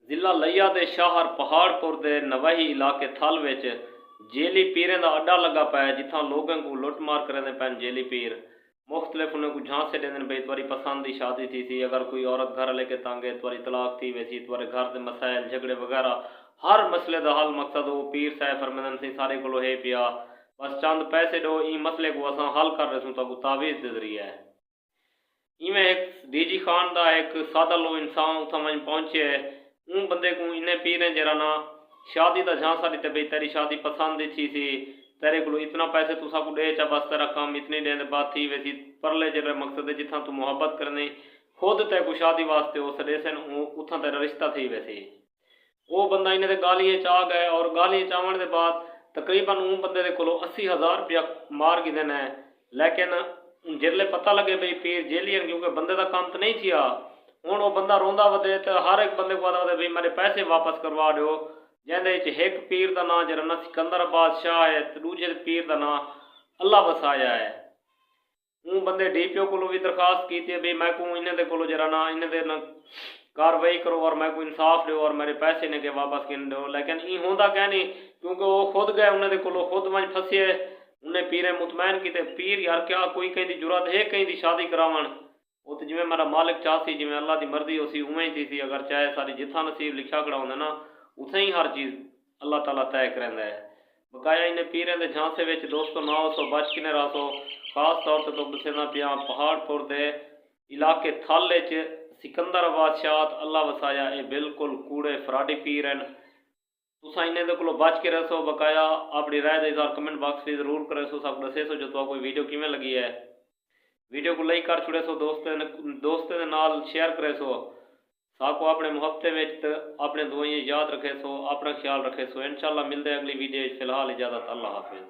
ਜ਼ਿਲ੍ਹਾ ਲਈਆ ਦੇ ਸ਼ਾਹਰ ਪਹਾੜपुर ਦੇ नवाही इलाके थल विच जेली पीरें का अड्डा लगा पाया जिथा लोगों को लुट मार करेंदे पैन जेली पीर मुख्तलिफ उन्हें को झांसे देंदे भाई तुम्हारी पसंद की शादी थी सी अगर कोई औरत घर लेके तंग है तुम्हारी तलाक थी वैसी तुम्हारे घर के मसाइल झगड़े वगैरह हर मसले का हल मकसद वो पीर साहब फरमांदे सी सारे को है पिया बस चंद पैसे दो ई मसले को असा हल कर रहे तो तावीज़ दे जरिए है। इवें एक डीजी खान का एक सादा लो इंसान उतना वहीं पहुँचे उन बंदे को इन्हें पीरें जरा ना शादी का झांसा दी भाई तेरी शादी पसंद थी सी तेरे को इतना पैसे तुसा को दे चा बस तेरा काम इतनी देर बाद थी वैसी परले जरा मकसद है जिथा तू मुहब्बत करनी खुद ते को शादी वास्ते उस दे सन उथा तेरा रिश्ता थी वैसे वो बंदा इन्हें गालियाँ चा गए और गालियाँ चावन के बाद तकरीबन उन बंदे को 80,000 रुपया मार के देना है। लेकिन जिसले पता लगे भाई पीर जेलियन क्योंकि बंदे का काम तो नहीं थिया हूँ वो बंदा रोंदा वधे तो हर एक बंदे को आता वधे भाई मेरे पैसे वापस करवा दो जिंदे एक पीर का नाम जरा ना सिकंदर बादशाह है तो दूजे पीर का नाम अल्लाह वसाया है। हूँ बंदे DPO को भी दरखास्त की थी भाई मैं को इन्हें को जरा ना इन्हें ना कार्रवाई करो और मैं को इंसाफ दो और मेरे पैसे ने के वापस गिन दो लेकिन ये होंदा क्या नहीं क्योंकि वो खुद गए उन्हें को खुद वहीं फंसे उन्हें पीर मुतमैन की पीर यार क्या कोई कहीं की जरूरत है कहीं की शादी करावन वो तो जिमें मेरा मालिक चाहती जिमें अल्लाह की मर्जी हो सी उवें ही थी अगर चाहे सारी जिथा नसीब लिखा खड़ा होंगे ना उसे ही हर चीज़ अल्लाह ताला तय करेंदा है। बकाया इन्हें पीरें के झांसे में दोस्तों ना हो सो बच किने रहो खास तौर पर तो दसना पिया पहाड़पुर के इलाके थल सिकंदर बादशाह अल्लाह वसाया ये बिल्कुल कूड़े फराडी पीर हैं तुसा इन्हें को बच के रहो। बकाया अपनी राय का इजहार कमेंट बॉक्स में जरूर करे सो सब दसे सो जो तो कोई वीडियो किमें लगी है वीडियो को लाइक कर छुड़े सो दोस्तें नाल शेयर करे सो साको अपने मुहब्बते में अपने दुआएं याद रखे सो अपना ख्याल रखे सो इंशाल्लाह मिलते अगली वीडियो फिलहाल इजाज़त अल्लाह हाफिज़।